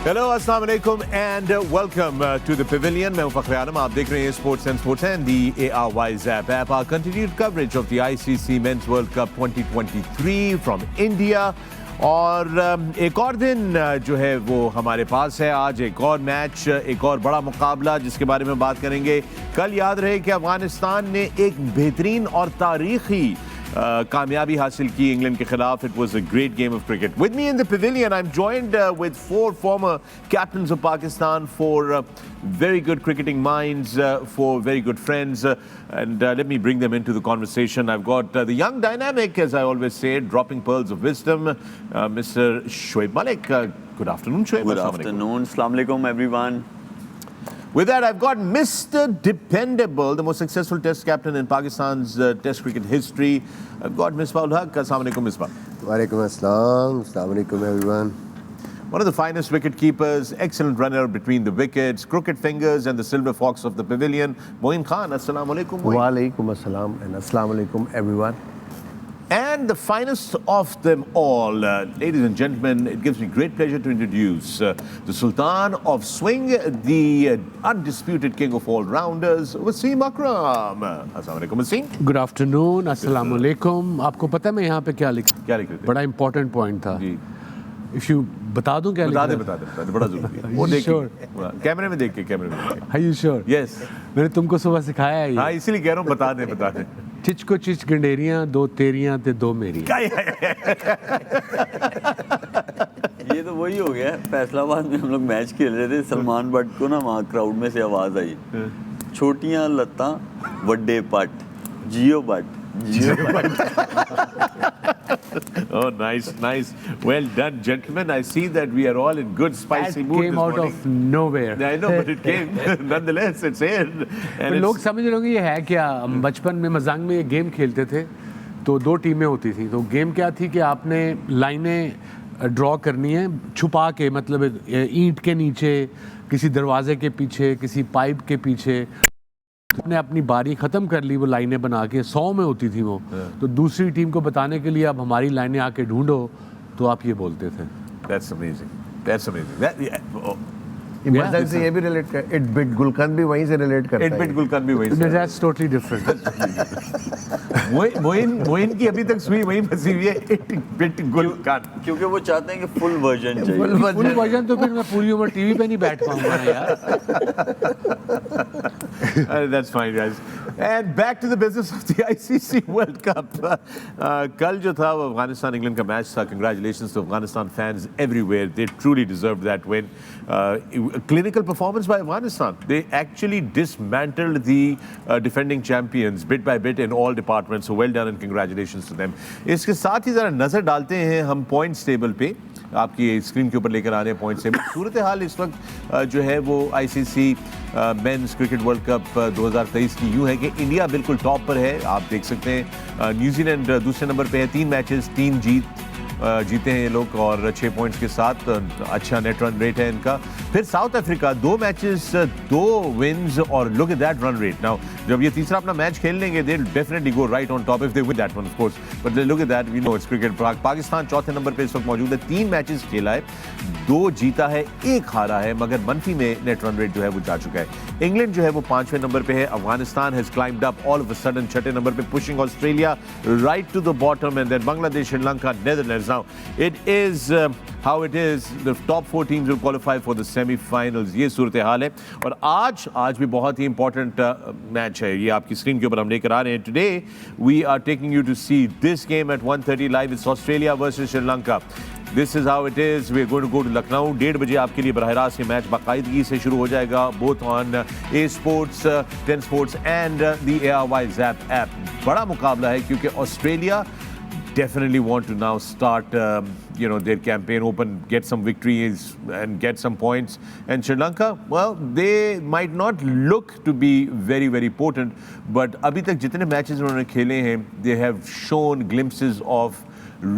Hello अस्सलाम वालेकुम and welcome to the Pavilion. मैं हूं फखर-ए-आलम. आप देख रहे हैं sports and the ARY Zap app. Our continued coverage of the ICC Men's World Cup 2023 from India. और एक और दिन जो है वो हमारे पास है. आज एक और मैच, एक और बड़ा मुकाबला जिसके बारे में बात करेंगे. कल याद रहे कि अफगानिस्तान ने एक बेहतरीन और तारीखी कामयाबी हासिल की इंग्लैंड के खिलाफ. It was a great game of cricket. With me in the Pavilion, I'm joined with four former captains of Pakistan, four very good cricketing minds, four very good friends, and let me bring them into the conversation. I've got the young dynamic, as I always say, dropping pearls of wisdom, Mr. Shoaib Malik. Good afternoon, Shoaib. Good afternoon. Assalamu alaikum, everyone. With that, I've got Mr. Dependable, the most successful Test captain in Pakistan's Test cricket history. I've got Misbah. Assalamu alaikum, Misbah. Walaikum assalam. Assalamu alaikum, everyone. One of the finest wicket keepers, excellent runner between the wickets, crooked fingers, and the silver fox of the Pavilion. Moin Khan. Assalamu alaikum. Walaikum assalam and assalamu alaikum, everyone. And the finest of them all, ladies and gentlemen, it gives me great pleasure to introduce the Sultan of Swing, the undisputed king of all-rounders, Wasim Akram. Assalamu alaikum, Wasim. Good afternoon, अस्सलाम वालेकुम. आपको पता है मैं यहाँ पे क्या लिखा? क्या लिख रहे थे? बड़ा इंपॉर्टेंट पॉइंट था. जी. इफ यू बता दूं क्या बता लिखा दे, बड़ा जरूरी है. वो देख के, कैमरे में देख के. Are you sure? Yes. मैंने तुमको सुबह सिखाया है ये. हाँ, इसीलिए कह रहा हूँ, बता दे. चिच को चिच गंडेरियां, दो तेरियां ते दो मेरी. ये तो वही हो गया. फैसलाबाद में हम लोग मैच खेल रहे थे. सलमान बट को ना वहाँ क्राउड में से आवाज आई, छोटियां लत्ता वड्डे पट, जियो but. Oh, nice. Well done, gentlemen. I see that we are all in good spicy mood came this out morning. of nowhere. I know, but it came. Nonetheless, it's here. तो लोग समझ रहे होंगे ये है क्या. बचपन में मजाक में ये गेम खेलते थे तो दो टीमें होती थी. तो गेम क्या थी कि आपने लाइनें ड्रॉ करनी है छुपा के, मतलब ईंट के नीचे, किसी दरवाजे के पीछे, किसी पाइप के पीछे. आपने अपनी बारी ख़त्म कर ली वो लाइनें बना के. 100 में होती थी वो. तो दूसरी टीम को बताने के लिए अब हमारी लाइनें आके ढूंढो, तो आप ये बोलते थे. That's amazing. इमरजेंसी ये भी रिलेट कर. इट बिट गुलकंद भी वहीं से रिलेट करता है. It bit गुलकंद भी वहीं से. That's totally different. मोइन की अभी तक सुई वहीं फंसी हुई है. It bit गुलकंद. क्योंकि वो चाहते हैं कि फुल वर्जन चाहिए. फुल वर्जन तो फिर मैं पूरी उम्र टीवी पे नहीं बैठ पाऊंगा ना यार. That's fine, guys. And back to the business of the ICC World Cup. कल जो था वो अफगानिस्तान इंग्लैंड का मैच था. Congratulations to Afghanistan fans everywhere. They truly deserved that win. Clinical performance by Afghanistan. They actually dismantled the defending champions bit by bit in all departments. So well done and congratulations to them. इसके साथ ही ज़रा नज़र डालते हैं हम points table पे. आपकी screen के ऊपर लेकर आ रहे हैं पॉइंट्स टेबल. सूरत हाल इस वक्त जो है वो ICC men's cricket world cup 2023 की यूँ है कि इंडिया बिल्कुल टॉप पर है. आप देख सकते हैं न्यूजीलैंड दूसरे नंबर पे है. 3 मैचेस 3 जीते हैं ये लोग और 6 पॉइंट्स के साथ. अच्छा नेट रन रेट है इनका. फिर साउथ अफ्रीका 2 मैचेस 2 विन्स और look at that run rate. Now जब ये तीसरा अपना मैच खेल लेंगे they definitely go right on top if they win that one of course. But look at that, we know it's cricket. Pakistan चौथे number पे इस वक्त मौजूद है. 3 मैचेस खेला है, 2 जीता है, 1 हारा है, मगर मनफी में नेट रन रेट जो है वो जा चुका है. इंग्लैंड जो है वो 5वें नंबर पे है. Afghanistan has climbed up all of a sudden 6ठे नंबर पे, pushing Australia right to the bottom and then Bangladesh, Sri Lanka, Netherlands. Now, it is how it is. The top 4 teams will qualify for the semi-finals. ये सूरत हाल है. और आज भी बहुत ही important match है. ये आपकी स्क्रीन के ऊपर हम लेकर आ रहे हैं. Today we are taking you to see this game at 1:30 live. It's Australia versus Sri Lanka. This is how it is. We're going to go to Lucknow. 1:30 बजे आपके लिए बराह रास्त ये मैच बाकायदगी से शुरू हो जाएगा. Both on A Sports, 10 Sports and the ARY Zap app. बड़ा मुकाबला है क्योंकि Australia definitely want to now start their campaign open, get some victories and get some points. And Sri Lanka, well, they might not look to be very, very potent, but abhi tak jitne matches unhone khele hain, they have shown glimpses of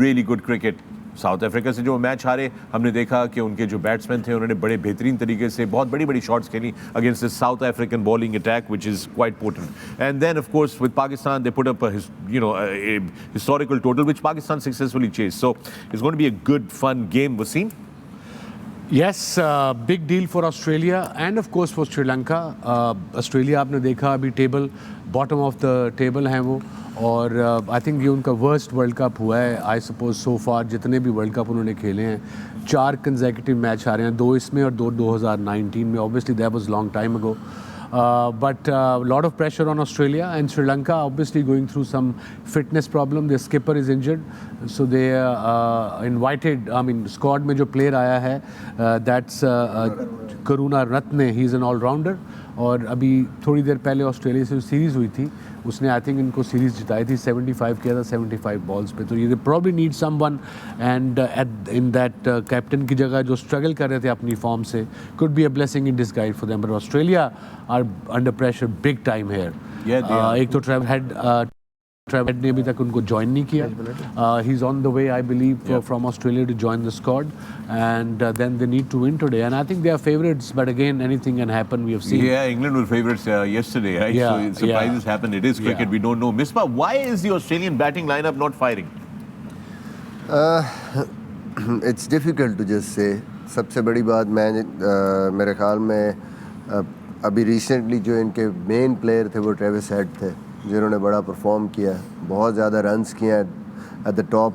really good cricket. South Africa से जो match हारे, हमने देखा कि उनके जो batsman थे उन्होंने बड़े बेहतरीन तरीके से बहुत बड़ी बड़ी शॉट्स खेली against the South African bowling attack which is quite potent. And then of course with Pakistan they put up a historical total which Pakistan successfully chased. So it's going to be a good fun game, Wasim. Yes, big deal for Australia and of course for Sri Lanka. Australia आपने देखा अभी table bottom of the table हैं वो, और आई think ये उनका worst world cup हुआ है आई सपोज सो फार। जितने भी वर्ल्ड कप उन्होंने खेले हैं 4 कंसेक्यूटिव मैच आ रहे हैं, 2 इसमें और 2 2019 में। Obviously that was long time ago, but lot of pressure on Australia and Sri Lanka obviously going through some fitness problem. Their skipper is injured, so they invited, I mean squad में जो player आया है that's Karuna रत्ने, he is an all rounder। और अभी थोड़ी देर पहले Australia से series हुई थी, उसने आई थिंक इनको सीरीज़ जिताई थी, 75 किया था 75 बॉल्स पे। तो ये probably need someone, and in that captain की जगह जो स्ट्रगल कर रहे थे अपनी फॉर्म से, could be a blessing in disguise for them. But Australia are under pressure big time here. एक तो ट्रेवर हेड ने अभी तक उनको ज्वाइन नहीं किया, he is on the way I believe from Australia to join the squad, and then they need to win today, and I think they are favourites, but again anything can happen, we have seen. Yeah, England were favourites yesterday, right? Yeah, So surprises happen. It is cricket. Yeah. We don't know. Misbah, why is the Australian batting lineup not firing? It's difficult to just say. सबसे बड़ी बात मैं मेरे ख्याल में अभी recently जो इनके मेन प्लेयर थे वो ट्रेविस हेड थे, जिन्होंने बड़ा परफॉर्म किया, बहुत ज़्यादा रन्स किए एट द टॉप।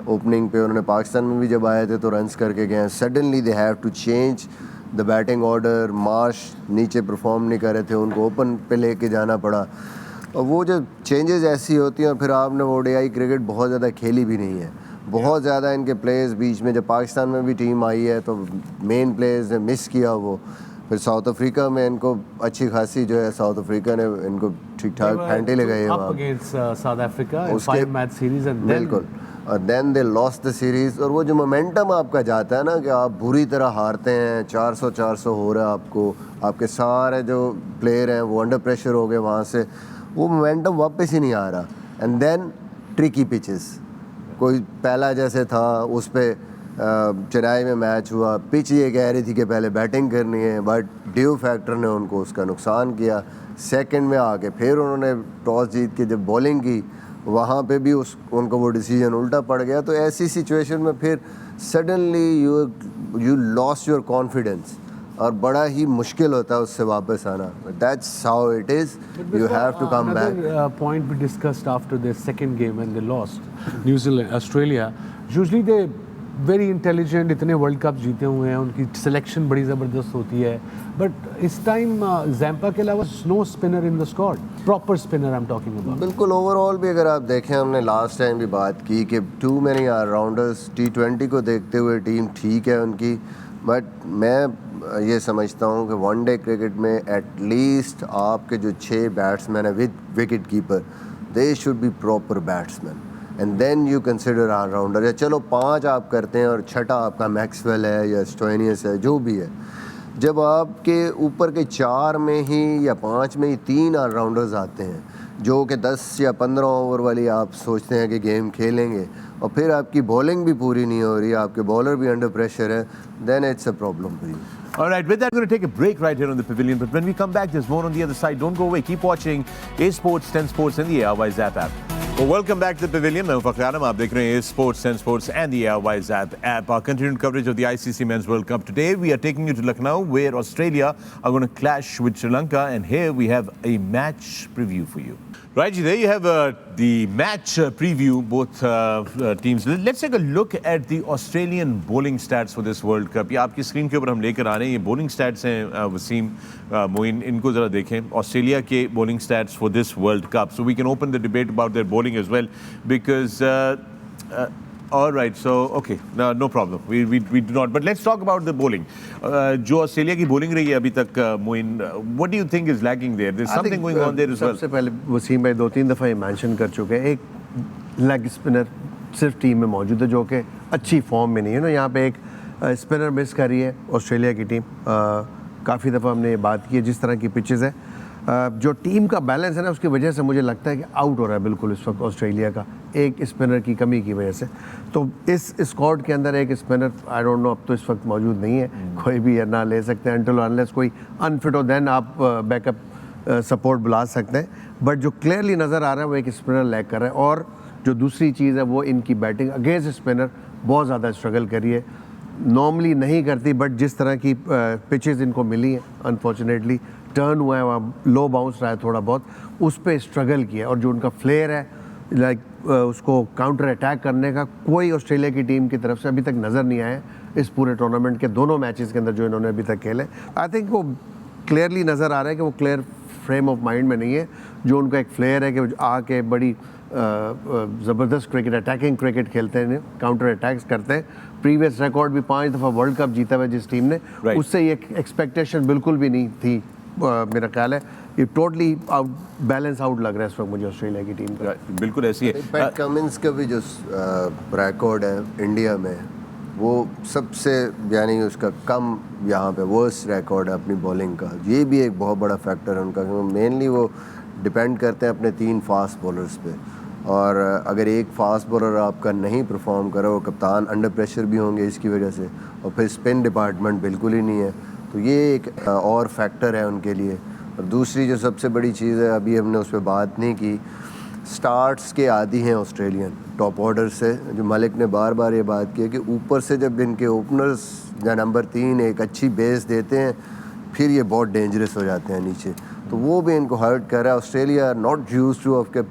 ओपनिंग पे उन्होंने पाकिस्तान में भी जब आए थे तो रन्स करके गए। Suddenly they have to change the batting order. Marsh नीचे परफॉर्म नहीं कर रहे थे, उनको ओपन पे लेके जाना पड़ा। और वो जो चेंजेस ऐसी होती हैं, और फिर आपने वो ओडीआई क्रिकेट बहुत ज़्यादा खेली भी नहीं है, बहुत ज़्यादा इनके प्लेयर्स बीच में, जब पाकिस्तान में भी टीम आई है तो मेन प्लेयर्स ने मिस किया वो। फिर साउथ अफ्रीका में इनको अच्छी खासी जो है, साउथ अफ्रीका ने इनको ठीक ठाक फेंटे ले गए वहाँ South Africa in 5 match series, and बिल्कुल, और then they lost the series. और वो जो मोमेंटम आपका जाता है ना कि आप बुरी तरह हारते हैं, 400 हो रहा है आपको, आपके सारे जो प्लेयर हैं वो अंडर प्रेशर हो गए वहाँ से, वो मोमेंटम वापस ही नहीं आ रहा। एंड देन ट्रिकी पिचेस, कोई पहला जैसे था उस पर चेन्नई में मैच हुआ, पिच ये कह रही थी कि पहले बैटिंग करनी है, बट ड्यू फैक्टर ने उनको उसका नुकसान किया। सेकंड में आके फिर उन्होंने टॉस जीत के जब बॉलिंग की, वहाँ पे भी उनको वो डिसीजन उल्टा पड़ गया। तो ऐसी सिचुएशन में फिर suddenly you lost your confidence, और बड़ा ही मुश्किल होता है उससे वापस आना। That's how it is, you have to come back. Point we discussed after the second game when they lost New Zealand Australia, usually they very intelligent, इतने वर्ल्ड कप जीते हुए हैं, उनकी सिलेक्शन बड़ी ज़बरदस्त होती है, बट इस टाइम जैम्पा के अलावा no spinner in the squad, proper spinner I am talking about. बिल्कुल, ओवरऑल भी अगर आप देखें, हमने लास्ट टाइम भी बात की कि टू मैनी ऑलराउंडर्स। T20 को देखते हुए टीम ठीक है उनकी, बट मैं ये समझता हूँ कि वनडे क्रिकेट में एटलीस्ट आपके जो 6 बैट्समैन हैं with wicket keeper, they should be proper batsman, and then you consider all-rounder. या चलो 5 आप करते हैं और छठा आपका मैक्सवेल है या स्टोइनियस है, जो भी है। जब आपके ऊपर के 4 में ही या 5 में ही 3 ऑलराउंडर्स आते हैं, जो कि 10 या 15 ओवर वाली आप सोचते हैं कि गेम खेलेंगे, और फिर आपकी बॉलिंग भी पूरी नहीं हो रही, आपके बॉलर भी अंडर प्रेशर है, then it's a problem for you. All right, with that, we're going to take a break right here on the Pavilion. But when we come back, there's more on the other side. Don't go away. Keep watching A Sports, 10 Sports, and the ARY Zap app. Well, welcome back to the Pavilion. I'm Fakhar-e-Alam. आप देख रहे हैं A Sports, 10 Sports, and the ARY Zap app. Our continued coverage of the ICC Men's World Cup. Today, we are taking you to Lucknow, where Australia are going to clash with Sri Lanka. And here we have a match preview for you. Right, there you have the match preview, both teams. Let's take a look at the Australian bowling stats for this World Cup. ये आपकी screen के ऊपर हम लेकर आ रहे हैं, ये bowling stats हैं वसीम, मोइन, इनको ज़रा देखें, ऑस्ट्रेलिया के bowling stats for this World Cup. So we can open the debate about their bowling as well, because all right, so okay, no problem. We do not. But let's talk about the bowling. जो Australia की bowling रही है अभी तक, Moin, what do you think is lacking there? There's something going on there as well. सबसे पहले वसीम भाई 2-3 दफ़ा ये मेंशन कर चुके हैं, एक लेग स्पिनर सिर्फ टीम में मौजूद है जो कि अच्छी फॉर्म में नहीं है ना। यहाँ पे एक स्पिनर मिस कर रही है ऑस्ट्रेलिया की टीम। काफ़ी दफ़ा हमने ये बात की है, जिस तरह की पिचेस है, जो टीम का बैलेंस है ना, उसकी वजह से मुझे लगता है कि आउट हो रहा है बिल्कुल इस वक्त ऑस्ट्रेलिया का, एक स्पिनर की कमी की वजह से। तो इस स्क्वाड के अंदर एक स्पिनर, आई डोंट नो, अब तो इस वक्त मौजूद नहीं है, कोई भी ना ले सकते हैं अनटिल अनलेस कोई अनफिट हो, देन आप बैकअप सपोर्ट बुला सकते हैं। बट जो क्लियरली नज़र आ रहा है वो एक स्पिनर लैग कर रहा है। और जो दूसरी चीज़ है वो इनकी बैटिंग अगेंस्ट स्पिनर बहुत ज़्यादा स्ट्रगल करी है। नॉर्मली नहीं करती, बट जिस तरह की पिचेस इनको मिली हैं अनफॉर्चुनेटली, टर्न हुआ है वहाँ, लो बाउंस रहा है थोड़ा बहुत, उस पर स्ट्रगल किया। और जो उनका फ्लेयर है लाइक उसको काउंटर अटैक करने का, कोई ऑस्ट्रेलिया की टीम की तरफ से अभी तक नज़र नहीं आया इस पूरे टूर्नामेंट के दोनों मैचेस के अंदर जो इन्होंने अभी तक खेले। आई थिंक वो क्लियरली नज़र आ रहा है कि वो क्लियर फ्रेम ऑफ माइंड में नहीं है। जो उनका एक फ्लेयर है कि आके बड़ी ज़बरदस्त क्रिकेट, अटैकिंग क्रिकेट खेलते हैं, काउंटर अटैक्स करते हैं। प्रीवियस रिकॉर्ड भी 5 दफ़ा वर्ल्ड कप जीता हुआ जिस टीम ने, उससे ये एक्सपेक्टेशन बिल्कुल भी नहीं थी। मेरा ख्याल है ये टोटली आउट बैलेंस आउट लग रहा है इस वक्त मुझे ऑस्ट्रेलिया की टीम का। बिल्कुल ऐसी है। पैट कमिंस का भी जो रिकॉर्ड है इंडिया में, वो सबसे यानी उसका कम यहाँ पे वर्स्ट रिकॉर्ड है अपनी बॉलिंग का। ये भी एक बहुत बड़ा फैक्टर है उनका, क्योंकि मेनली वो डिपेंड करते हैं अपने 3 फास्ट बॉलर्स पे। और अगर एक फास्ट बॉलर आपका नहीं परफॉर्म करे, वो कप्तान अंडर प्रेशर भी होंगे इसकी वजह से, और फिर स्पिन डिपार्टमेंट बिल्कुल ही नहीं है, तो ये एक और फैक्टर है उनके लिए। और दूसरी जो सबसे बड़ी चीज़ है, अभी हमने उस पर बात नहीं की, स्टार्ट्स के आदी हैं ऑस्ट्रेलियन टॉप ऑर्डर से। जो मलिक ने बार बार ये बात की है कि ऊपर से जब इनके ओपनर्स या नंबर 3 एक अच्छी बेस देते हैं, फिर ये बहुत डेंजरस हो जाते हैं नीचे, तो वो भी इनको हर्ट कर रहा है। Australia not used two of के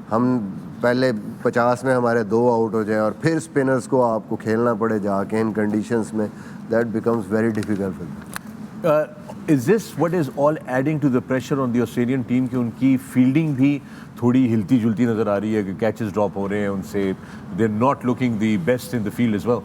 हम पहले 50 में हमारे 2 आउट हो जाए और फिर स्पिनर्स को आपको खेलना पड़े जाके इन कंडीशंस में, that becomes very difficult for them. Is this what is all adding to the pressure on the Australian team कि उनकी फील्डिंग भी थोड़ी हिलती जुलती नज़र आ रही है, कि कैचेस ड्रॉप हो रहे हैं उनसे, they are not looking the best in the field as well?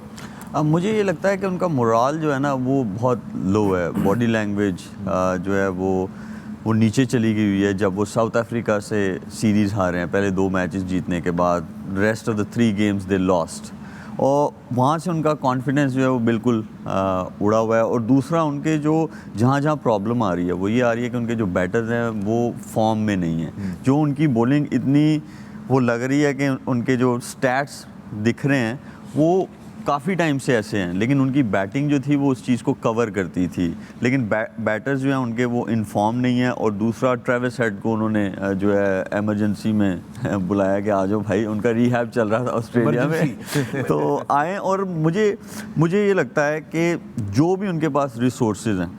अब मुझे ये लगता है कि उनका मोराल जो है ना वो बहुत लो है। बॉडी लैंग्वेज जो है वो नीचे चली गई हुई है। जब वो साउथ अफ्रीका से सीरीज़ हारे हैं पहले 2 मैचेस जीतने के बाद, rest of the 3 games they lost, और वहाँ से उनका कॉन्फिडेंस जो है वो बिल्कुल उड़ा हुआ है। और दूसरा, उनके जो जहाँ प्रॉब्लम आ रही है वो ये आ रही है कि उनके जो बैटर्स हैं वो फॉर्म में नहीं है। जो उनकी बॉलिंग इतनी वो लग रही है कि उनके जो स्टैट्स दिख रहे हैं वो काफ़ी टाइम से ऐसे हैं, लेकिन उनकी बैटिंग जो थी वो उस चीज़ को कवर करती थी। लेकिन बैटर्स जो हैं उनके वो इन्फॉर्म नहीं है। और दूसरा, ट्रेविस हेड को उन्होंने जो है एमरजेंसी में बुलाया कि आ जाओ भाई, उनका रिहैब चल रहा था ऑस्ट्रेलिया में तो आए। और मुझे ये लगता है कि जो भी उनके पास रिसोर्सेज हैं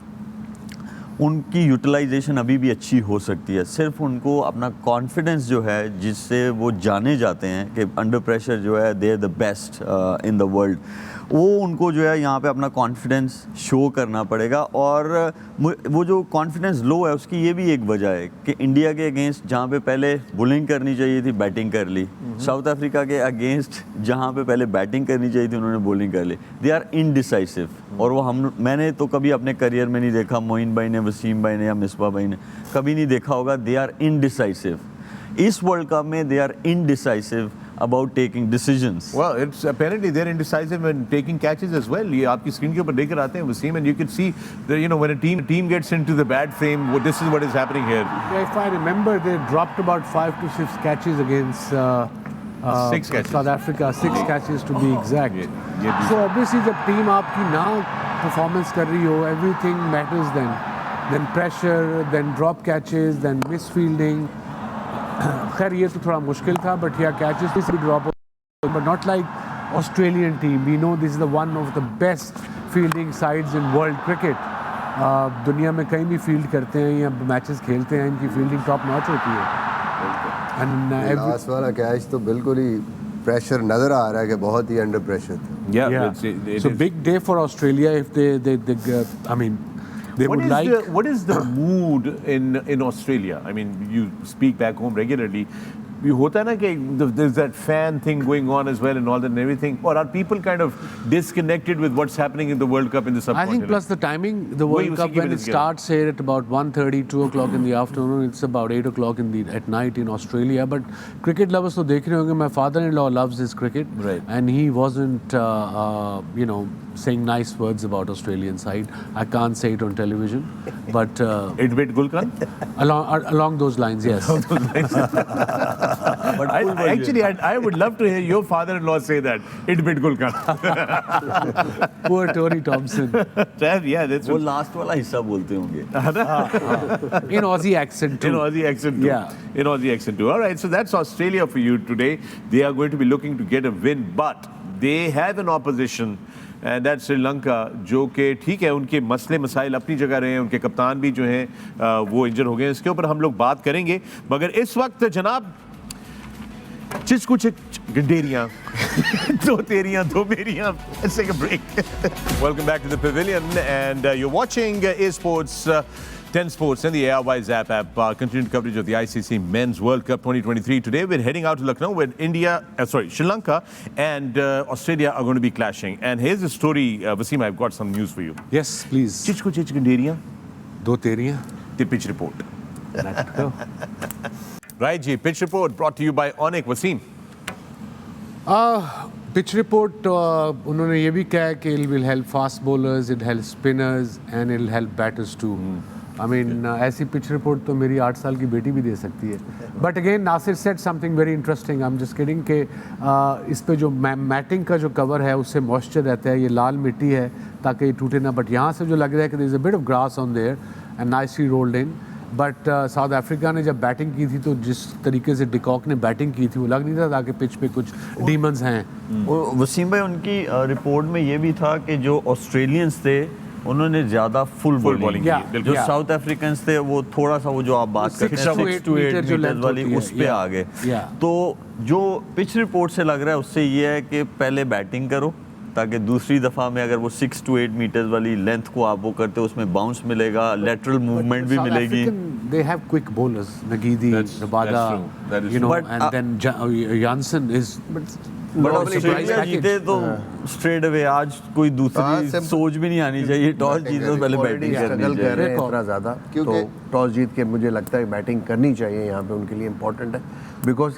उनकी यूटिलाइजेशन अभी भी अच्छी हो सकती है। सिर्फ उनको अपना कॉन्फिडेंस जो है, जिससे वो जाने जाते हैं कि अंडर प्रेशर जो है they are the best in the world, वो उनको जो है यहाँ पे अपना कॉन्फिडेंस शो करना पड़ेगा। और वो जो कॉन्फिडेंस लो है उसकी ये भी एक वजह है कि इंडिया के अगेंस्ट जहाँ पे पहले बॉलिंग करनी चाहिए थी बैटिंग कर ली, साउथ अफ्रीका के अगेंस्ट जहाँ पे पहले बैटिंग करनी चाहिए थी उन्होंने बॉलिंग कर ली। दे आर इनडिसाइसिव। और वो मैंने तो कभी अपने करियर में नहीं देखा, मोइन भाई ने, वसीम भाई ने या मिसबा भाई ने कभी नहीं देखा होगा, दे आर इनडिसाइसिव। इस वर्ल्ड कप में they are indecisive about taking decisions. Well, it's apparently they're indecisive in taking catches as well. ये आपकी स्क्रीन के ऊपर देख कर आते हैं Wasim, and you can see that, you know, when a team gets into the bad frame, this is what is happening here. If I remember, they dropped about 5 to 6 catches against 6 catches. South Africa, 6 catches to be exact. Yeah. So obviously जब team आपकी ना performance कर रही हो, everything matters then. Then pressure, then drop catches, then misfielding. खैर ये तो थोड़ा मुश्किल था, बट या कैचेस भी ड्रॉप हो, but not like Australian team. We know this is the one of the best fielding sides in world cricket. दुनिया में कहीं भी फील्ड करते हैं या मैचेस खेलते हैं, इनकी फील्डिंग टॉप नॉच होती है। एंड लास्ट वाला कैच तो बिल्कुल ही प्रेशर नजर आ रहा है कि बहुत ही अंडर प्रेशर था। Yeah. So big day for Australia if they I mean they would like. What is the mood in Australia? I mean, you speak back home regularly. ये होता है ना कि there's that fan thing going on as well and all that and everything, or are people kind of disconnected with what's happening in the World Cup in the subcontinent? I think plus the timing, the World Cup when it starts here at about 1:30, 2 o'clock in the afternoon, it's about 8 o'clock at night in Australia. But cricket lovers तो देख रहे होंगे. My father-in-law loves his cricket, right? And he wasn't, saying nice words about Australian side. I can't say it on television, but It bit Gulkan? along those lines, yes. But I would love to hear your father-in-law say that. It bit Gulkan. Poor Tony Thompson. Yeah, that's वो last वाला हिस्सा बोलते होंगे In Aussie accent too. In Aussie accent too. Yeah. In Aussie accent too. All right, so that's Australia for you today. They are going to be looking to get a win, but they have an opposition and that Sri Lanka, जो कि ठीक है उनके मसले मसाइल अपनी जगह रहे हैं, उनके कप्तान भी जो हैं वो इंजर हो गए हैं, इसके ऊपर हम लोग बात करेंगे। मगर इस वक्त जनाब चिचकू गंडेरियां दो तेरियां दो मेरियां। Let's take a break. Welcome back to the Pavilion, and you're watching eSports 10 Sports and the ARY Zap app. Continued coverage of the ICC Men's World Cup 2023. Today we're heading out to Lucknow where Sri Lanka and Australia are going to be clashing. And here's the story, Wasim, I've got some news for you. Yes, please. Chichko Ganderiyan, दो तेरियां. the pitch report. Let's go. Right, Ji, pitch report brought to you by Onik. Wasim. Pitch report उन्होंने ये भी कहा कि it will help fast bowlers, it help spinners and it help batters too. I mean ऐसी pitch report तो मेरी 8 साल की बेटी भी दे सकती है। But again Nasir said something very interesting, I am just kidding कि इस पे जो मैटिंग का जो कवर है उससे मॉइस्चर रहता है, ये लाल मिट्टी है ताकि ये टूटे ना। बट यहाँ से जो लग रहा है कि there is a bit of grass on there and nicely rolled in. But South Africa ने जब बैटिंग की थी तो जिस तरीके से डिकॉक ने बैटिंग की थी वो लग नहीं था ताकि पिच पे कुछ डीमंस हैं। वसीम भाई, उनकी रिपोर्ट में ये भी था कि जो ऑस्ट्रेलियंस थे उन्होंने ज़्यादा फुल बॉलिंग की, जो साउथ अफ्रीकन्स थे वो थोड़ा सा वो जो आप बात करते हैं 6 to 8 मीटर वाली उस पे आ गए। तो जो पिच रिपोर्ट से लग रहा है उससे ये है कि पहले बैटिंग करो ताकि दूसरी दफ़ा में अगर वो 6 to 8 मीटर्स वाली लेंथ को आप वो करते हो उसमें बाउंस मिलेगा, लेटरल मूवमेंट भी मिलेगी। They have quick bowlers, Nagidi, Rabada, you know, and then Janssen is. But Australia जीते तो स्ट्रेट अवे आज कोई दूसरी सोच भी नहीं आनी चाहिए, टॉस जीते तो पहले बैटिंग करनी चाहिए। इतना ज़्यादा तो टॉस जीत के मुझे लगता है बैटिंग करनी चाहिए, यहाँ पे उनके लिए इम्पोर्टेंट है। बिकॉज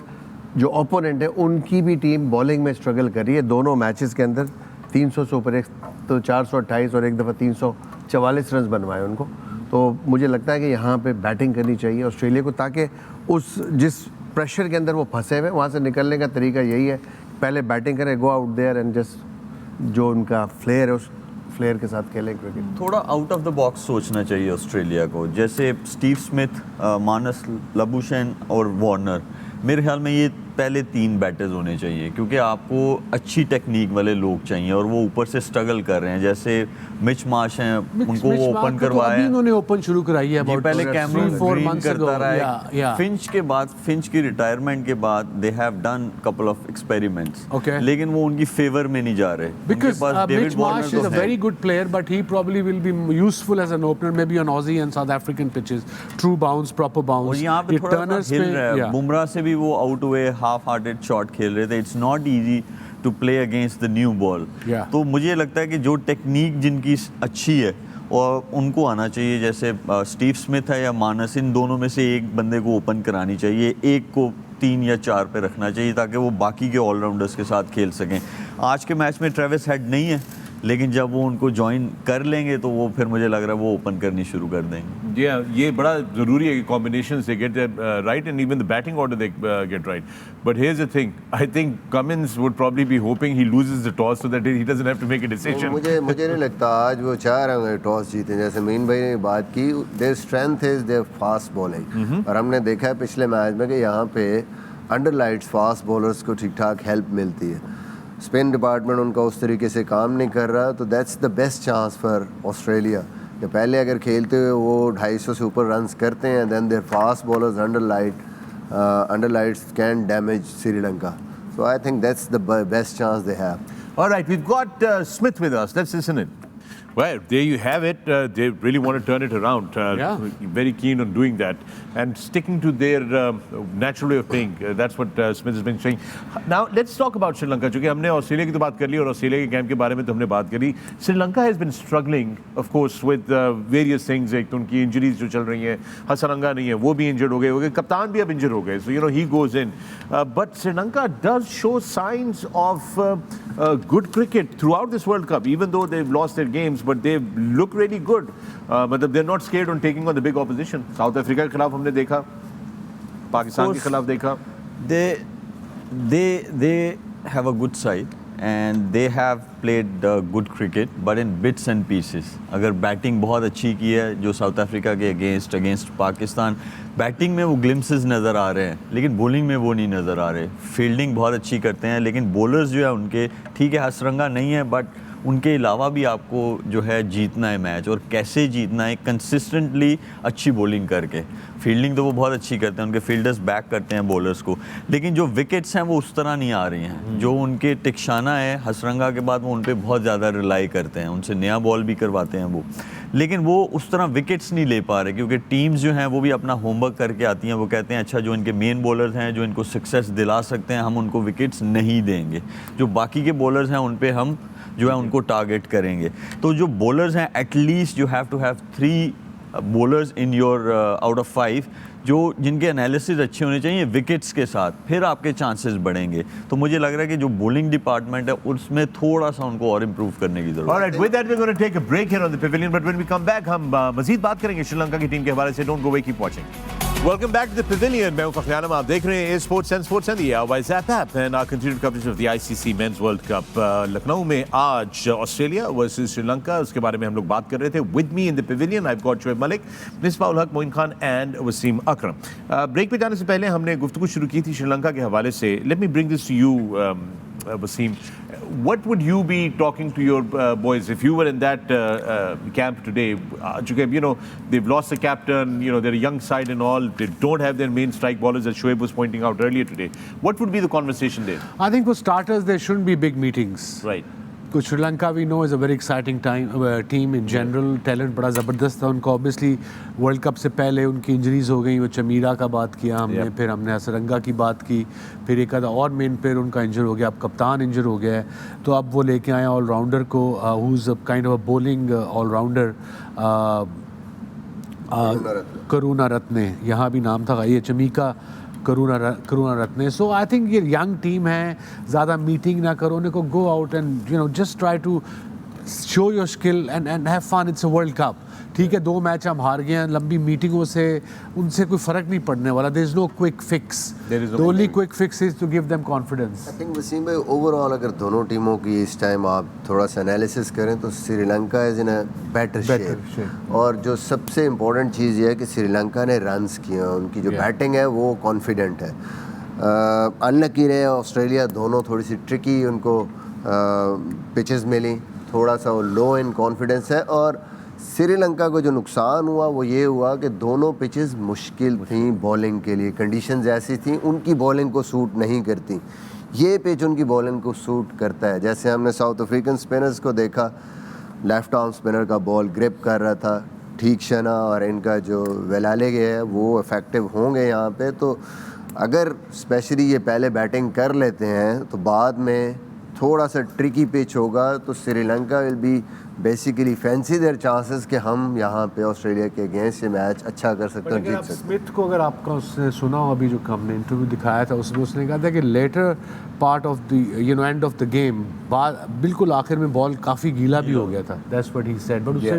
जो ओपोनेंट है उनकी भी टीम बॉलिंग में स्ट्रगल कर रही है। दोनों मैचेस के अंदर 300 से ऊपर, एक तो 428 और एक दफ़ा 344 रन बनवाए उनको। तो मुझे लगता है कि यहाँ पे बैटिंग करनी चाहिए ऑस्ट्रेलिया को, ताकि उस जिस प्रेशर के अंदर वो फंसे हुए वहाँ से निकलने का तरीका यही है, पहले बैटिंग करें, go out there and just जो उनका फ्लेयर है उस फ्लेयर के साथ खेलें क्रिकेट। थोड़ा आउट ऑफ द बॉक्स सोचना चाहिए ऑस्ट्रेलिया को, जैसे स्टीव स्मिथ, मानस लबुशेन और वार्नर। मेरे ख्याल में ये पहले 3 बैटर्स होने चाहिए क्योंकि आपको अच्छी टेक्निक वाले लोग चाहिए और वो ऊपर से स्ट्रगल कर रहे हैं। जैसे मिच मार्श हैं, उनको वो ओपन करवाया है, उन्होंने ओपन शुरू कराई है। पहले कैमरन ग्रीन करता रहा है। फिंच के बाद, फिंच की रिटायरमेंट के बाद they have done couple of experiments, लेकिन वो उनकी फेवर में नहीं जा रहे। Because Mitch Marsh is a very good player but he probably will be useful as an opener may be on Aussie and South African pitches, true bounce, proper bounce. और यहाँ पे थोड़ा सा हिल रहा है, बुमराह से भी वो आउट हुए, हाफ हार्टेड शॉट खेल रहे थे। It's not easy to play against the new ball. तो मुझे लगता है कि जो टेक्निक जिनकी अच्छी है और उनको आना चाहिए, जैसे स्टीव स्मिथ है या मानस, इन दोनों में से एक बंदे को ओपन करानी चाहिए, एक को 3 या 4 पे रखना चाहिए ताकि वो बाकी के ऑलराउंडर्स के साथ खेल सकें। आज के मैच में ट्रेविस हेड नहीं है, लेकिन जब वो उनको ज्वाइन कर लेंगे तो वो फिर मुझे लग रहा है वो ओपन करनी शुरू कर देंगे। ये बड़ा ज़रूरी है कि कॉम्बिनेशन से get right and even the batting order they get right. But here's the thing, I think Cummins would probably be hoping he loses the toss so that he doesn't have to make a decision. मुझे नहीं लगता आज वो चाह रहे होंगे toss जीते। जैसे मीन भाई ने बात की, their strength is their fast bowling, और हमने देखा है पिछले मैच में कि यहाँ पे अंडर लाइट्स फास्ट बॉलर्स को ठीक ठाक हेल्प मिलती है। स्पिन डिपार्टमेंट उनका उस तरीके से काम नहीं कर रहा, तो that's the best chance for Australia कि पहले अगर खेलते हुए वो 250 से ऊपर रन्स करते हैं, then their fast bowlers under lights can damage Sri Lanka. So I think that's the best chance they have. Alright, we have got Smith with us, let's listen it. Well, there you have it. They really want to turn it around. Very keen on doing that and sticking to their natural way of playing. That's what Smith has been saying. Now, let's talk about Sri Lanka. क्योंकि हमने Australia की तो बात कर ली और Australia के camp के बारे में तो हमने बात करी। Sri Lanka has been struggling, of course, with various things. एक तो उनकी इंजरीज जो चल रही हैं, हसरंगा नहीं है, वो भी इंजर्ड हो गए, कप्तान भी अब इंजर्ड हो गए, so you know he goes in. But Sri Lanka does show signs of good cricket throughout this World Cup, even though they've lost their games. But they look really good. मतलब they're not scared on taking on the big opposition. South Africa के खिलाफ हमने देखा, पाकिस्तान के खिलाफ देखा। They have a good side and they have played good cricket, but in bits and pieces. अगर batting बहुत अच्छी की है जो साउथ अफ्रीका के अगेंस्ट पाकिस्तान, बैटिंग में वो ग्लिम्सेस नज़र आ रहे हैं लेकिन बॉलिंग में वो नहीं नज़र आ रहे। फील्डिंग बहुत अच्छी करते हैं लेकिन बॉलर्स जो है उनके, ठीक है हसरंगा नहीं है बट उनके अलावा भी आपको जो है जीतना है मैच, और कैसे जीतना है, कंसिस्टेंटली अच्छी बॉलिंग करके। फील्डिंग तो वो बहुत अच्छी करते हैं, उनके फील्डर्स बैक करते हैं बॉलर्स को, लेकिन जो विकेट्स हैं वो उस तरह नहीं आ रही हैं। जो उनके टिक्शाना है हसरंगा के बाद, वो उन पर बहुत ज़्यादा रिलाई करते हैं, उनसे नया बॉल भी करवाते हैं वो, लेकिन वो उस तरह विकेट्स नहीं ले पा रहे, क्योंकि टीम्स जो हैं वो भी अपना होमवर्क करके आती हैं। वो कहते हैं अच्छा जो इनके मेन बॉलर्स हैं जो इनको सक्सेस दिला सकते हैं, हम उनको विकेट्स नहीं देंगे, जो बाकी के बॉलर्स हैं उन पे हम जो है उनको टारगेट करेंगे। तो जो बॉलर्स हैं, at least you have to have 3 bowlers in your out of 5 जो जिनके एनालिसिस अच्छे होने चाहिए विकेट्स के साथ, फिर आपके चांसेस बढ़ेंगे। तो मुझे लग रहा है कि जो बॉलिंग डिपार्टमेंट है उसमें थोड़ा सा उनको और इम्प्रूव करने की जरूरत है। Alright, with that we're going to take a break here on the Pavilion, but when we come back हम मजीद बात करेंगे श्रीलंका की टीम के हवाले से। Don't go away, keep watching. Welcome back to the Pavilion. मैं हूं फखर-ए-आलम, आप देख रहे हैं Sports and the Wasim Akram and our continued coverage of the ICC Men's World Cup. Lucknow में आज ऑस्ट्रेलिया वर्सेस श्रीलंका, उसके बारे में हम लोग बात कर रहे थे। With me in the Pavilion I've got Shoaib Malik, Misbah, Moin Khan and Wasim Akram. Break पे जाने से पहले हमने गुफ्तगू शुरू की थी श्रीलंका के हवाले से। Let me bring this to you, Wasim. What would you be talking to your boys if you were in that camp today? They've lost the captain, they're a young side and all. They don't have their main strike bowlers, as Shoaib was pointing out earlier today. What would be the conversation there? I think for starters, there shouldn't be big meetings. Right. Because Sri Lanka, we know, is a very exciting team in general. Talent बड़ा ज़बरदस्त था उनका। Obviously, World Cup से पहले उनकी injuries हो गई। वो चमीरा का बात किया हमने, फिर हमने हसरंगा की बात की, फिर एक आधा और मेन प्लेयर उनका इंजर हो गया, अब कप्तान इंजर हो गया है। तो अब वो लेके आए ऑलराउंडर को, who is kind of a bowling allrounder, Karunaratne, यहाँ भी नाम था ये Chamika Karunaratne. So I think ये यंग टीम है, ज़्यादा मीटिंग ना करो, उन्हें को go out and just try to show your skill and have fun. It's a world cup. ठीक है, 2 मैच हम हार गए हैं, लंबी मीटिंगों से उनसे कोई फ़र्क नहीं पड़ने वाला। There is no quick fix, the only quick fix is to give them confidence. I think Wasim भाई, ओवरऑल अगर दोनों टीमों की इस टाइम आप थोड़ा सा एनालिसिस करें तो Sri Lanka is in a better shape. और जो सबसे इम्पोर्टेंट चीज़ ये है कि श्रीलंका ने रन्स किए हैं, उनकी जो बैटिंग है वो कॉन्फिडेंट है। अनलकी रहे ऑस्ट्रेलिया, दोनों थोड़ी सी ट्रिकी उनको पिचेस मिली, थोड़ा सा वो लो इन कॉन्फिडेंस है। और श्रीलंका को जो नुकसान हुआ वो ये हुआ कि दोनों पिचेस मुश्किल थी बॉलिंग के लिए, कंडीशंस ऐसी थी उनकी बॉलिंग को सूट नहीं करती। ये पिच उनकी बॉलिंग को सूट करता है। जैसे हमने साउथ अफ्रीकन स्पिनर्स को देखा, लेफ्ट आर्म स्पिनर का बॉल ग्रिप कर रहा था, ठीक शना और इनका जो वेलालेगे है वो इफ़ेक्टिव होंगे यहाँ पे। तो अगर स्पेशली ये पहले बैटिंग कर लेते हैं तो बाद में थोड़ा सा ट्रिकी पिच होगा, तो Sri Lanka will be basically fancy their chances कि हम यहाँ पे ऑस्ट्रेलिया के अगेंस्ट ये मैच अच्छा कर सकते हैं, जीत सकते हैं। स्मिथ को अगर आपका उसने सुना हो, अभी जो हमने इंटरव्यू दिखाया था उसमें उसने कहा था कि latter part of the end of the game, बिल्कुल आखिर में बॉल काफ़ी गीला भी हो गया था। That's what he said. But उससे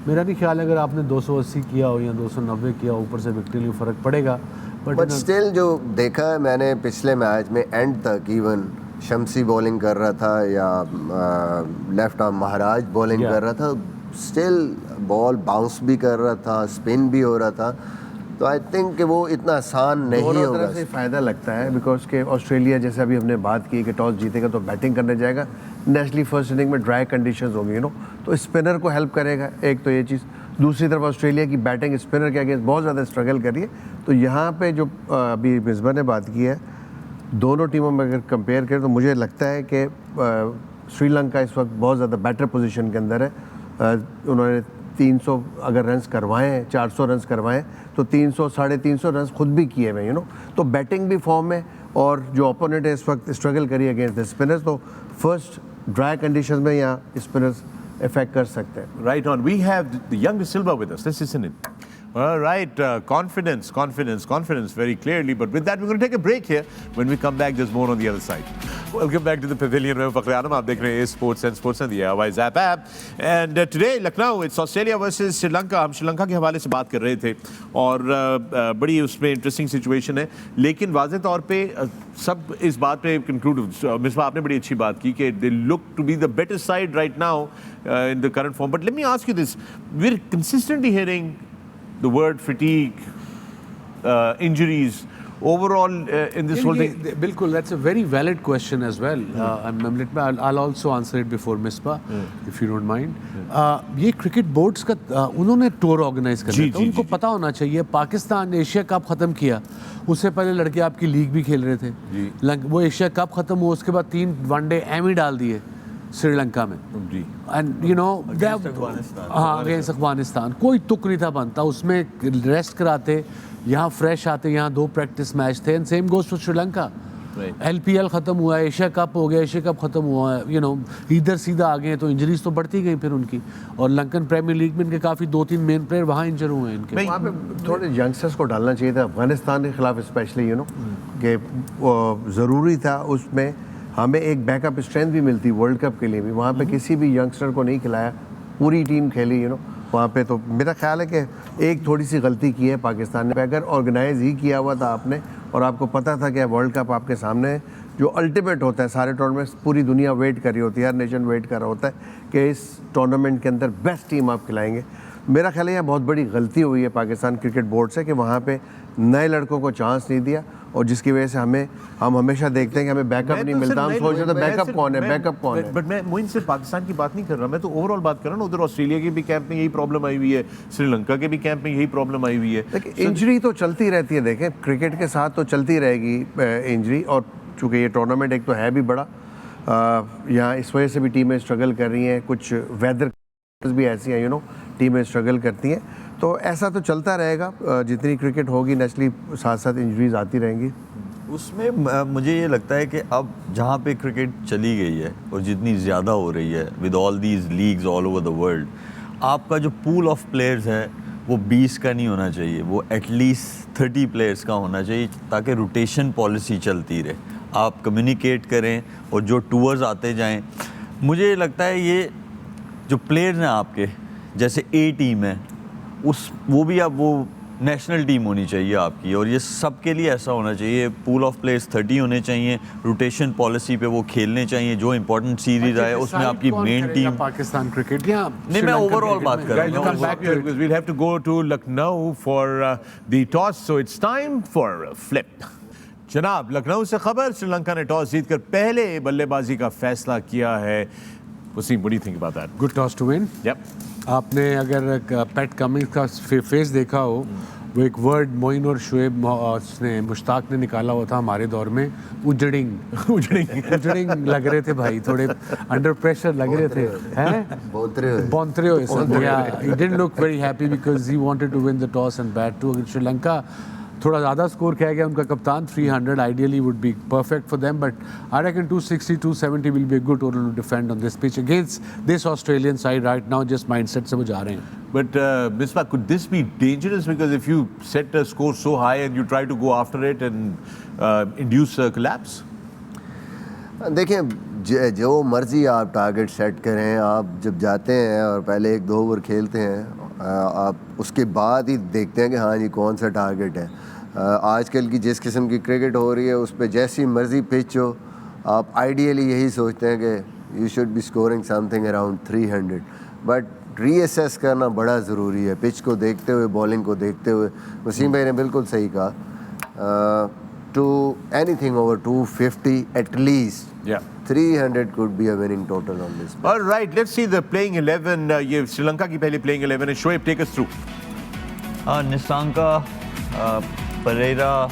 मेरा नहीं ख्याल है अगर आपने 280 किया हो या 290 किया ऊपर से विकेट लिए फ़र्क पड़ेगा। बट स्टिल जो देखा है मैंने पिछले मैच में एंड तक, इवन शम्सी बॉलिंग कर रहा था या लेफ्ट आर्म महाराज बॉलिंग कर रहा था, स्टिल बॉल बाउंस भी कर रहा था, स्पिन भी हो रहा था। तो आई थिंक कि वो इतना आसान नहीं होगा। दोनों तरफ से फ़ायदा लगता है, बिकॉज के ऑस्ट्रेलिया जैसे अभी हमने बात की कि टॉस जीतेगा तो बैटिंग करने जाएगा, नेचुरली फर्स्ट इनिंग में ड्राई कंडीशंस होंगी तो स्पिनर को हेल्प करेगा। एक तो ये चीज़, दूसरी तरफ ऑस्ट्रेलिया की बैटिंग स्पिनर के अगेंस्ट बहुत ज़्यादा स्ट्रगल कर रही है। तो यहाँ पे जो अभी मिसबा ने बात की है, दोनों टीमों में अगर कंपेयर करें तो मुझे लगता है कि श्रीलंका इस वक्त बहुत ज़्यादा बेटर पोजीशन के अंदर है। उन्होंने 300 अगर रन्स करवाएं, 400 रन्स करवाएं तो 300 350 रन्स खुद भी किए हुए तो बैटिंग भी फॉर्म में, और जो ओपोनेंट है इस वक्त स्ट्रगल करिए अगेंस्ट द स्पिनर्स, तो फर्स्ट ड्राई कंडीशंस में यहाँ स्पिनर्स इफेक्ट कर सकते हैं। Right on. We have the youngest Silva with us. Let's listen in. All right, confidence very clearly. But with that, we're going to take a break here. When we come back, there's more on the other side. Welcome back to the Pavilion. मैं Fakhar-e-Alam, आप देख रहे हैं Sports and the Wasim Akram. And today, Lucknow, it's Australia versus Sri Lanka. हम श्रीलंका के हवाले से बात कर रहे थे और बड़ी उसमें इंटरेस्टिंग सिचुएशन है, लेकिन वाज़े तौर पे सब इस बात पे कंक्लूड, मिसबा आपने बड़ी अच्छी बात की कि they look to be the better side right now in the current form. But let me ask you this. We're consistently hearing the word fatigue, injuries. overall in this whole thing? बिल्कुल, that's a very valid question as well. I'll also answer it before Misbah, if you don't mind. ये cricket boards का उन्होंने tour organise कर दिया था, उनको पता होना चाहिए। पाकिस्तान एशिया कप खत्म किया, उससे पहले लड़के आपकी लीग भी खेल रहे थे। वो एशिया कप खत्म हुआ, उसके बाद 3 वनडे एमी डाल दिए श्रीलंका में। एंड यू नो हाँ, अगेंस्ट अफगानिस्तान कोई तुक नहीं था बनता, उसमें रेस्ट कराते, यहाँ फ्रेश आते, यहाँ 2 प्रैक्टिस मैच थे। And same goes to Sri Lanka. LPL ख़त्म हुआ, एशिया कप हो गया, एशिया कप ख़त्म हुआ, यू नो इधर सीधा आ गए, तो इंजरीज तो बढ़ती गई फिर उनकी। और लंकन प्रीमियर लीग में इनके काफ़ी 2-3 मेन प्लेयर वहाँ इंजर हुए हैं इनके। वहाँ पे थोड़े यंगस्टर्स को डालना चाहिए था अफगानिस्तान के खिलाफ स्पेशली, यू नो कि ज़रूरी था उसमें हमें एक बैकअप स्ट्रेंथ भी मिलती वर्ल्ड कप के लिए भी। वहाँ पे किसी भी यंगस्टर को नहीं खिलाया, पूरी टीम खेली, यू नो वहाँ पे। तो मेरा ख्याल है कि एक थोड़ी सी गलती की है पाकिस्तान ने। अगर ऑर्गेनाइज ही किया हुआ था आपने और आपको पता था कि वर्ल्ड कप आपके सामने है, जो अल्टीमेट होता है, सारे टूर्नामेंट्स पूरी दुनिया वेट कर रही होती है, हर नेशन वेट कर रहा होता है कि इस टूर्नामेंट के अंदर बेस्ट टीम आप खिलाएंगे। मेरा ख्याल है यह बहुत बड़ी गलती हुई है पाकिस्तान क्रिकेट बोर्ड से कि वहाँ पे नए लड़कों को चांस नहीं दिया, और जिसकी वजह से हम हमेशा देखते हैं कि हमें बैकअप नहीं मिलता। हम सोच रहे थे बैकअप कौन है। बट मैं मोइन सिर्फ पाकिस्तान की बात नहीं कर रहा, मैं तो ओवरऑल बात कर रहा हूँ। उधर ऑस्ट्रेलिया के भी कैंप में यही प्रॉब्लम आई हुई है, श्रीलंका के भी कैंप में यही प्रॉब्लम आई हुई है। देखिए इंजरी तो चलती रहती है, देखें क्रिकेट के साथ तो चलती रहेगी इंजरी। और चूँकि ये टूर्नामेंट एक तो है भी बड़ा, यहाँ इस वजह से भी टीमें स्ट्रगल कर रही हैं, कुछ वेदर भी ऐसी हैं, यू नो टीमें स्ट्रगल करती हैं। तो ऐसा तो चलता रहेगा, जितनी क्रिकेट होगी नेचुरली साथ साथ इंजरीज आती रहेंगी। उसमें मुझे ये लगता है कि अब जहाँ पे क्रिकेट चली गई है और जितनी ज़्यादा हो रही है with all these leagues all over the world, आपका जो पूल ऑफ प्लेयर्स है वो 20 का नहीं होना चाहिए, वो एटलीस्ट 30 प्लेयर्स का होना चाहिए, ताकि रोटेशन पॉलिसी चलती रहे, आप कम्युनिकेट करें और जो टूर्स आते जाएं। मुझे लगता है ये जो प्लेयर्स हैं आपके, जैसे A टीम है, वो भी अब वो नेशनल टीम होनी चाहिए आपकी, और ये सब के लिए ऐसा होना चाहिए। पूल ऑफ प्लेयर्स 30 होने चाहिए, रोटेशन पॉलिसी पे वो खेलने चाहिए, जो इंपॉर्टेंट सीरीज आए उसमें आपकी मेन टीम। पाकिस्तान क्रिकेट या नहीं, मैं ओवरऑल बात कर रहा हूँ। We'll have to go to Lucknow for the toss, so it's time for a flip. जनाब, लखनऊ से खबर, श्रीलंका ने टॉस जीतकर पहले बल्लेबाजी का फैसला किया है। Wasim, what do you think about that? Good toss to win. Yep. आपने अगर पैट कमिंग्स का फेस देखा हो, वो एक वर्ड मोइन और शोएब ने मुश्ताक ने निकाला हुआ था हमारे दौर में, उजड़िंग लग रहे थे भाई, थोड़े अंडर प्रेशर लग रहे थे, हैं बौंतरे हुए सब। He didn't look very happy because he wanted to win the toss and bat too. अगर श्रीलंका थोड़ा ज़्यादा स्कोर कह गया उनका कप्तान, 300 ideally would be perfect for them, but I reckon 260 270 will be a good total two defend on this pitch against this Australian side right now. Just mindset से वो जा रहे हैं। But Misbah, could this be dangerous? Because if you set a score so high and you try to go after it and induce a collapse? देखिए जो मर्जी आप target set करें, आप जब जाते हैं और पहले 1-2 ओवर खेलते हैं, आप उसके बाद ही देखते हैं कि हाँ जी कौन सा टारगेट है। आजकल की जिस किस्म की क्रिकेट हो रही है उस पर जैसी मर्जी पिच हो, आप आइडियली यही सोचते हैं कि you should be scoring something around 300, but reassess करना बड़ा ज़रूरी है पिच को देखते हुए, बॉलिंग को देखते हुए। वसीम भाई ने बिल्कुल सही कहा, to anything over 250 at least, 300 could be a winning total on this. All right, let's see the playing 11. ये श्रीलंका की पहली playing 11 है। Shoaib, take us through. Nissanka, Perera,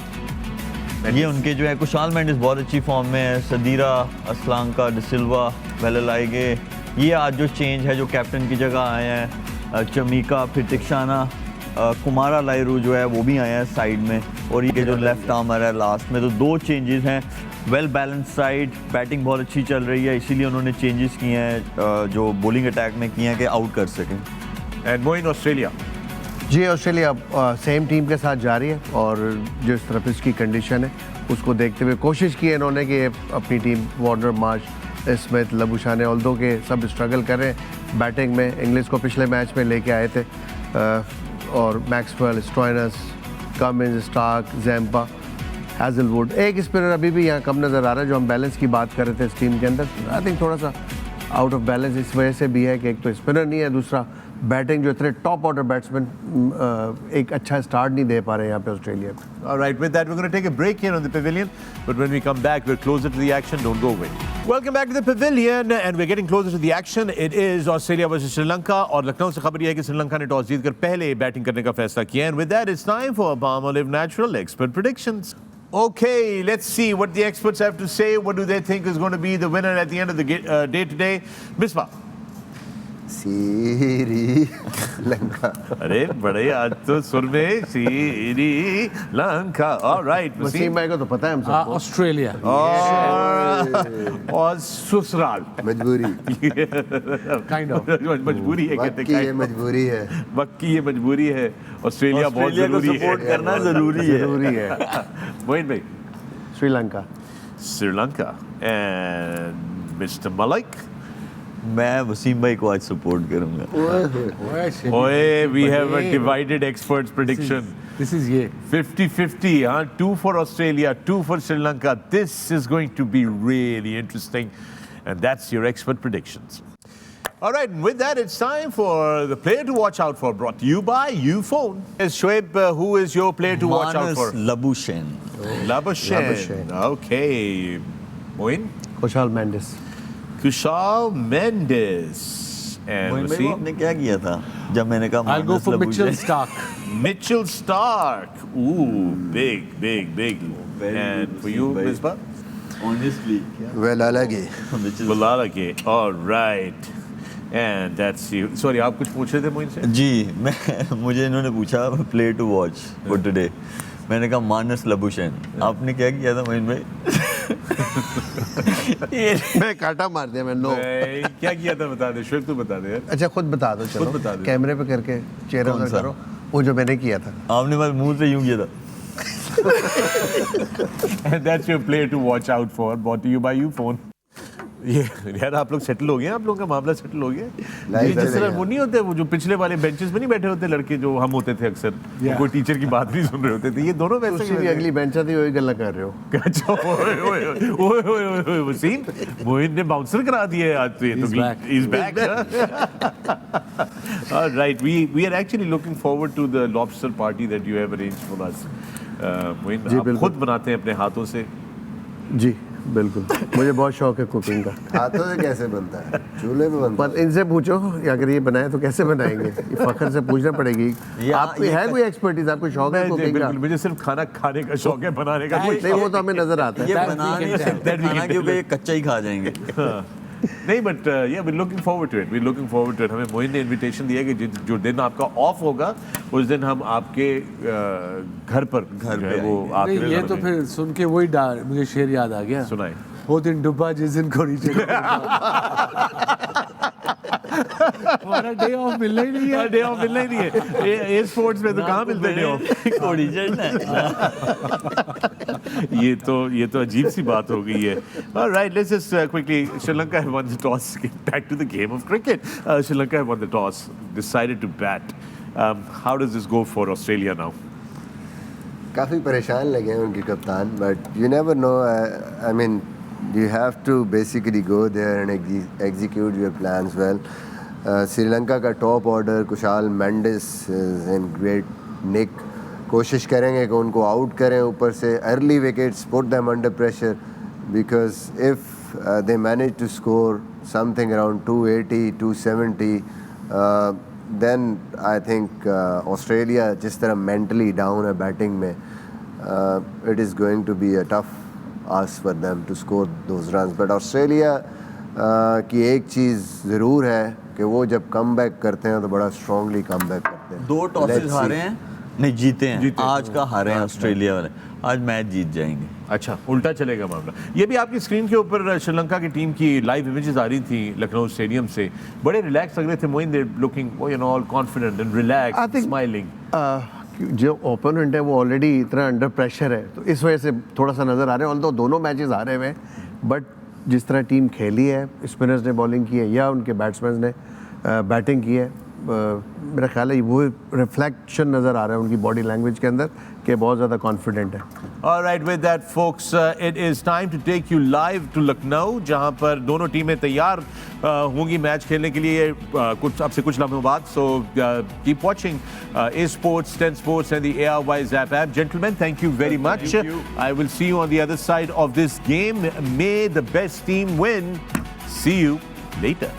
ये उनके जो है, कुशाल मेंडिस बहुत अच्छी फॉर्म में है, सदीरा, असलांका, डिसिल्वा, वेललाइगे, ये आज जो चेंज है जो कैप्टन की जगह आए हैं, चमीका, फिर तिक्षाना, कुमारा लाइरू जो है वो भी आए हैं साइड में, और ये जो लेफ्ट आर्मर है लास्ट में। तो 2 चेंजेस हैं। वेल बैलेंस साइड, बैटिंग बहुत अच्छी चल रही है, इसीलिए उन्होंने चेंजेस किए हैं जो बॉलिंग अटैक में किए हैं कि आउट कर सकें। And Moin, Australia. जी, ऑस्ट्रेलिया सेम टीम के साथ जा रही है, और जिस तरह पिच की कंडीशन है उसको देखते हुए कोशिश की है इन्होंने कि अपनी team Warner, Marsh, Smith, Labuschagne, although के सब स्ट्रगल कर रहे हैं बैटिंग में। इंग्लिश को पिछले मैच में लेके आए थे, और Maxwell, Stoinis, Cummins, Starc, Zampa, Hazlewood. एक स्पिनर अभी भी यहाँ कम नज़र आ रहा है, जो हम बैलेंस की बात कर रहे थे इस टीम के अंदर। आई थिंक थोड़ा सा आउट ऑफ बैलेंस इस वजह से भी है कि एक तो स्पिनर नहीं है, दूसरा बैटिंग जो इतने टॉप ऑर्डर बैट्समैन एक अच्छा स्टार्ट नहीं दे पा रहे यहाँ पे ऑस्ट्रेलिया में. All right, with that, we're going to take a break here on the Pavilion. But when we come back, we're closer to the action. Don't go away. Welcome back to the Pavilion, and we're getting closer to the action. It is Australia versus Sri Lanka. और लखनऊ से खबर यह है कि श्रीलंका ने toss जीतकर पहले batting करने का फैसला किया. And with that, it's time for Palmolive Natural Expert Predictions. Okay, let's see what the experts have to say. What do they think is going to be the winner at the end of the day today? Misbah. Sri Lanka. अरे बड़े आज तो सुर में Sri Lanka. All right, Wasim भाई को तो पता है हम सबको. ऑस्ट्रेलिया. और ससुराल. मजबूरी. Kind of. मजबूरी है कहते वक्त की ये मजबूरी है. वक्त की ये मजबूरी है. ऑस्ट्रेलिया बहुत जरूरी है. सपोर्ट करना जरूरी है. जरूरी है. मोइन भाई. Sri Lanka. Sri Lanka. And Mr. Malik. मैं वसीम भाई को आज सपोर्ट करूंगा. Oye, we have a divided experts prediction. This is ये 50-50, huh? 2 for Australia, 2 for Sri Lanka. This is going to be really interesting. And that's your expert predictions. All right, and with that, it's time for the player to watch out for, brought to you by Ufone. Is Shoaib, who is your player to watch out for? Labuschagne. Labuschagne. Okay. Moin? खुशहाल Mendis. Kushal Mendes. And Moin भाई Wasim? आपने क्या किया था जब मैंने कहा I'll go Manas for Mitchell Labuschagne? Stark. Mitchell Stark. Ooh, big. And for you, Misbah? Honestly, well अलग है. Bulalage. All right. And that's you. Sorry, आप कुछ पूछ रहे थे मोइन से? जी मुझे इन्होंने पूछा play to watch for today. मैंने कहा मानस लबुशैन. आपने क्या किया था मोइन भाई? मैं काटा मार दिया. मैं नो. क्या किया था बता दे. शुभ तू बता दे यार. अच्छा खुद बता दो. चलो खुद बता दो. कैमरे पे करके चेहरा कौन उधर सा? करो. वो जो मैंने किया था. आपने बस मुंह से यूं किया था. And that's your player to watch out for. Brought to you by Ufone. ये यार आप लोग सेटल हो गए. आप लोगों का मामला सेटल हो गया. ये जिस तरह वो नहीं होते वो जो पिछले वाले बेंचेस में नहीं बैठे होते लड़के जो हम होते थे अक्सर. वो कोई टीचर की बात नहीं सुन रहे होते थे. ये दोनों वैसे उसकी भी अगली बेंच थी. वही गल्ला कर रहे हो. अच्छा ओए वसीम मोइन ने बाउंसर करा दिया आज तो. ये तो he's back. All right, we are actually looking forward to the lobster party that you have arranged for us. Moin आप खुद बनाते हैं अपने हाथों से. जी बिल्कुल. मुझे बहुत शौक है कुकिंग का. हाथों से कैसे बनता है? चूल्हे पे बनता पर इनसे पूछो अगर ये बनाए तो कैसे बनाएंगे. ये फखर से पूछना पड़ेगी. आपकी है कोई एक्सपर्टीज? आपको शौक है कुकिंग का? मुझे सिर्फ खाना खाने का शौक है. बनाने का नहीं वो तो हमें नजर आता है. ये बना नहीं सकते खाना क्योंकि ये कच्चा ही खा जाएंगे. नहीं but yeah we looking forward to it. हमें मोइन ने इनविटेशन दिया कि जो दिन आपका ऑफ होगा उस दिन हम आपके घर पर वो नहीं, ये तो फिर सुन के वही मुझे शेर याद आ गया. सुनाए. वो दिन डूबा जिस दिन को नीचे हमारा डे ऑफ मिलना ही नहीं है. डे ऑफ मिलना ही नहीं है. ए स्पोर्ट्स में तो कहाँ मिलते हैं डे ऑफ. ये तो अजीब सी बात हो गई है. All right, let's just quickly. Sri Lanka have won the toss. Get back to the game of cricket. Sri Lanka have won the toss, decided to bat. How does this go for Australia now? काफ़ी परेशान लगे हैं उनके कप्तान. But you never know. I mean you have to basically go there and execute your plans well. Sri Lanka का top order Kusal Mendis and ग्रेट निक कोशिश करेंगे कि उनको आउट करें ऊपर से. Early wickets put them under pressure because if they manage to score something around 280 270 then I think Australia जिस तरह मेंटली डाउन है बैटिंग में it is going to be a tough ask for them to score those runs. But Australia की एक चीज़ ज़रूर है कि वो जब कम बैक करते हैं तो बड़ा स्ट्रॉन्गली कम बैक करते हैं. 2 टॉसेस हारे हैं. नहीं जीते हैं. आज का हारे हैं ऑस्ट्रेलिया वाले. आज मैच जीत जाएंगे. अच्छा उल्टा चलेगा मामला. ये भी आपकी स्क्रीन के ऊपर श्रीलंका की टीम की लाइव इमेजेस आ रही थी लखनऊ स्टेडियम से. बड़े रिलैक्स लग रहे थे. Moin they looking all confident and relax smiling. जो ओपोनेंट है वो ऑलरेडी इतना अंडर प्रेशर है तो इस वजह से थोड़ा सा नज़र आ रहे हैं. ऑल्दो दोनों मैचेस आ रहे हुए बट जिस तरह टीम खेली है स्पिनर्स ने बॉलिंग की है या उनके बैट्समैन ने बैटिंग की है मेरा ख्याल है वो रिफ्लेक्शन नज़र आ रहा है उनकी बॉडी लैंग्वेज के अंदर कि बहुत ज़्यादा कॉन्फिडेंट है. All right, with that, folks, it is time to take you live to Lucknow, जहां पर दोनों टीमें तैयार होंगी मैच खेलने के लिए कुछ लम्हों बाद. So keep watching A Sports, 10 Sports, and the ARY Zap app. Gentlemen, thank you very much. Thank you. I will see you on the other side of this game. May the best team win. See you later.